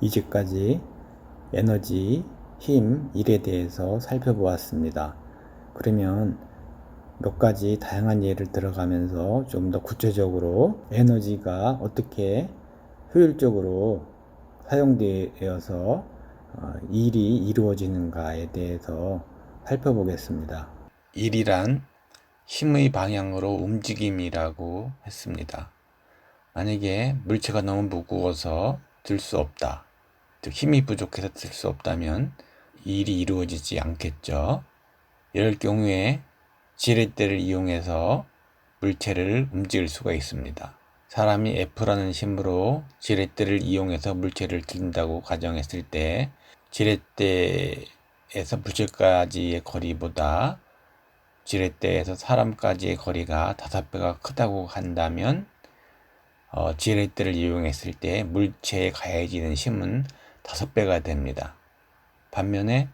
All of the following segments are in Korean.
이제까지 에너지, 힘, 일에 대해서 살펴보았습니다. 그러면 몇 가지 다양한 예를 들어가면서 좀 더 구체적으로 에너지가 어떻게 효율적으로 사용되어서 일이 이루어지는가에 대해서 살펴보겠습니다. 일이란 힘의 방향으로 움직임이라고 했습니다. 만약에 물체가 너무 무거워서 들 수 없다, 즉 힘이 부족해서 들 수 없다면 일이 이루어지지 않겠죠. 이럴 경우에 지렛대를 이용해서 물체를 움직일 수가 있습니다. 사람이 F라는 힘으로 지렛대를 이용해서 물체를 든다고 가정했을 때 지렛대에서 물체까지의 거리보다 지렛대에서 사람까지의 거리가 5배가 크다고 한다면 지렛대를 이용했을 때 물체에 가해지는 힘은 5배가 됩니다. 반면에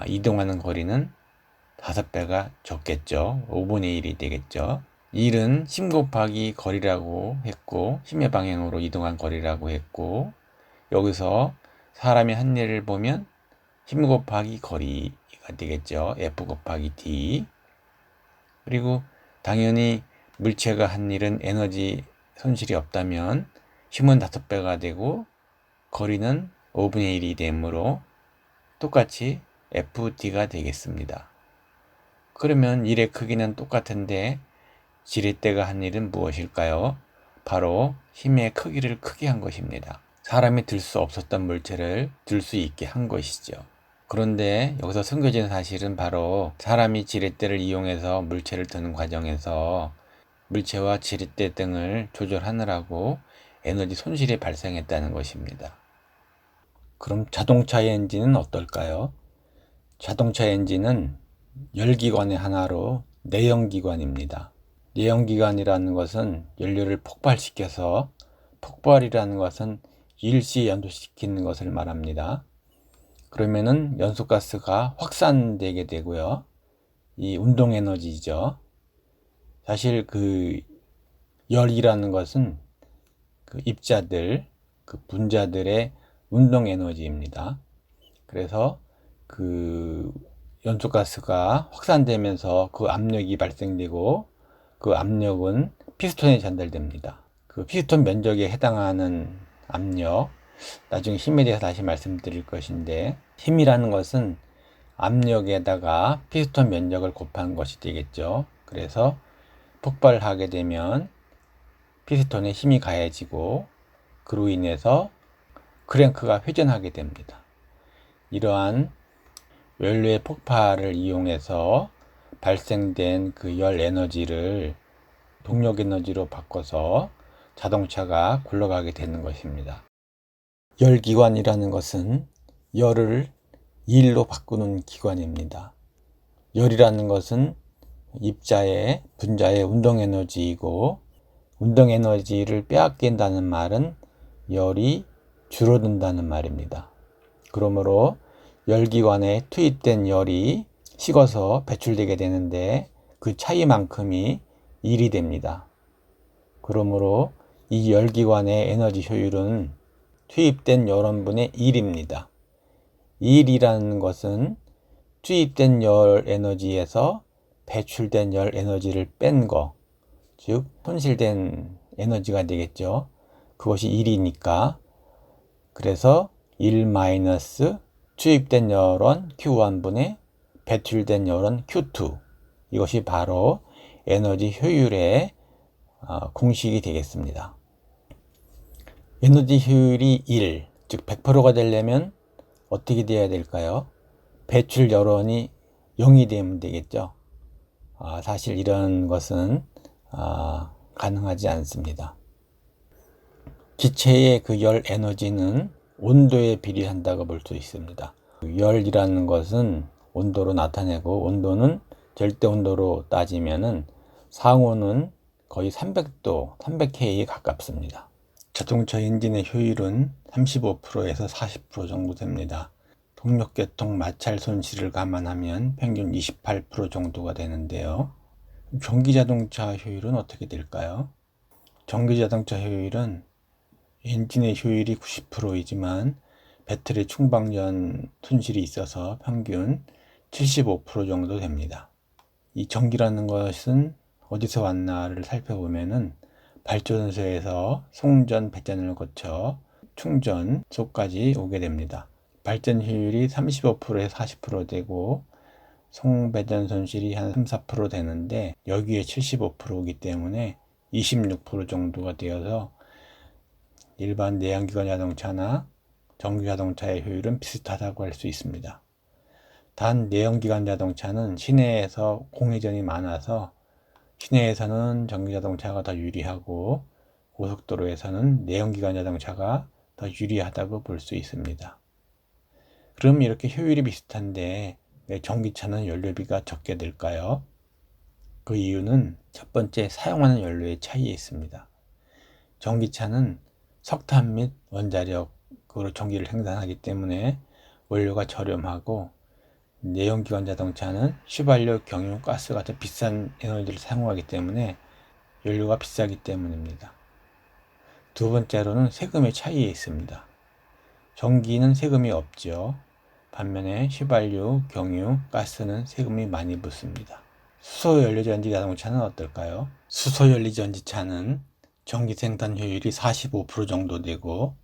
이동하는 거리는 5배가 적겠죠. 5분의 1이 되겠죠. 일은 힘 곱하기 거리라고 했고, 힘의 방향으로 이동한 거리라고 했고, 여기서 사람이 한 일을 보면 힘 곱하기 거리가 되겠죠. F 곱하기 D. 그리고 당연히 물체가 한 일은 에너지 손실이 없다면 힘은 5배가 되고 거리는 5분의 1이 되므로 똑같이 FD가 되겠습니다. 그러면 일의 크기는 똑같은데 지렛대가 한 일은 무엇일까요? 바로 힘의 크기를 크게 한 것입니다. 사람이 들 수 없었던 물체를 들 수 있게 한 것이죠. 그런데 여기서 숨겨진 사실은 바로 사람이 지렛대를 이용해서 물체를 드는 과정에서 물체와 지렛대 등을 조절하느라고 에너지 손실이 발생했다는 것입니다. 그럼 자동차의 엔진은 어떨까요? 자동차 엔진은 열기관의 하나로 내연기관입니다. 내연기관이라는 것은 연료를 폭발시켜서, 폭발이라는 것은 일시 연소시키는 것을 말합니다. 그러면은 연소가스가 확산되게 되고요. 이 운동 에너지죠. 사실 그 열이라는 것은 그 입자들, 그 분자들의 운동 에너지입니다. 그래서 그 연소가스가 확산되면서 그 압력이 발생되고 그 압력은 피스톤에 전달됩니다. 그 피스톤 면적에 해당하는 압력, 나중에 힘에 대해서 다시 말씀드릴 것인데, 힘이라는 것은 압력에다가 피스톤 면적을 곱한 것이 되겠죠. 그래서 폭발하게 되면 피스톤에 힘이 가해지고 그로 인해서 크랭크가 회전하게 됩니다. 이러한 연료의 폭발을 이용해서 발생된 그 열 에너지를 동력 에너지로 바꿔서 자동차가 굴러가게 되는 것입니다. 열기관이라는 것은 열을 일로 바꾸는 기관입니다. 열이라는 것은 입자의 분자의 운동 에너지이고, 운동 에너지를 빼앗긴다는 말은 열이 줄어든다는 말입니다. 그러므로 열기관에 투입된 열이 식어서 배출되게 되는데 그 차이만큼이 일이 됩니다. 그러므로 이 열기관의 에너지 효율은 투입된 열원분의 1입니다. 1이라는 것은 투입된 열 에너지에서 배출된 열 에너지를 뺀 거, 즉 손실된 에너지가 되겠죠. 그것이 1이니까 그래서 1 마이너스 투입된 열원 Q1분의 배출된 열원 Q2, 이것이 바로 에너지 효율의 공식이 되겠습니다. 에너지 효율이 1, 즉 100%가 되려면 어떻게 되어야 될까요? 배출 열원이 0이 되면 되겠죠. 사실 이런 것은 가능하지 않습니다. 기체의 그 열 에너지는 온도에 비례한다고 볼 수 있습니다. 열이라는 것은 온도로 나타내고, 온도는 절대 온도로 따지면은 상온은 거의 300도, 300K에 가깝습니다. 자동차 엔진의 효율은 35%에서 40% 정도 됩니다. 동력계통 마찰 손실을 감안하면 평균 28% 정도가 되는데요. 전기자동차 효율은 어떻게 될까요? 전기자동차 효율은 엔진의 효율이 90%이지만 배터리 충방 전 손실이 있어서 평균 75% 정도 됩니다. 이 전기라는 것은 어디서 왔나를 살펴보면은 발전소에서 송전 배전을 거쳐 충전소까지 오게 됩니다. 발전 효율이 35%에서 40% 되고 송배전 손실이 한 3~4% 되는데 여기에 75%이기 때문에 26% 정도가 되어서 일반 내연기관 자동차나 전기 자동차의 효율은 비슷하다고 할 수 있습니다. 단 내연기관 자동차는 시내에서 공회전이 많아서 시내에서는 전기 자동차가 더 유리하고 고속도로에서는 내연기관 자동차가 더 유리하다고 볼 수 있습니다. 그럼 이렇게 효율이 비슷한데 왜 전기차는 연료비가 적게 들까요? 그 이유는 첫 번째, 사용하는 연료의 차이에 있습니다. 전기차는 석탄 및 원자력으로 전기를 생산하기 때문에 원료가 저렴하고, 내연기관 자동차는 휘발유, 경유, 가스 같은 비싼 에너지를 사용하기 때문에 연료가 비싸기 때문입니다. 두 번째로는 세금의 차이에 있습니다. 전기는 세금이 없죠. 반면에 휘발유, 경유, 가스는 세금이 많이 붙습니다. 수소연료전지 자동차는 어떨까요? 수소연료전지차는 전기 생산 효율이 45% 정도 되고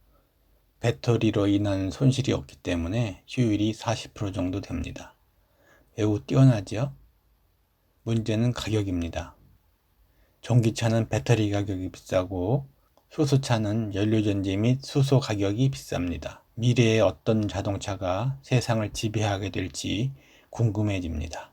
배터리로 인한 손실이 없기 때문에 효율이 40% 정도 됩니다. 매우 뛰어나죠? 문제는 가격입니다. 전기차는 배터리 가격이 비싸고 수소차는 연료전지 및 수소 가격이 비쌉니다. 미래에 어떤 자동차가 세상을 지배하게 될지 궁금해집니다.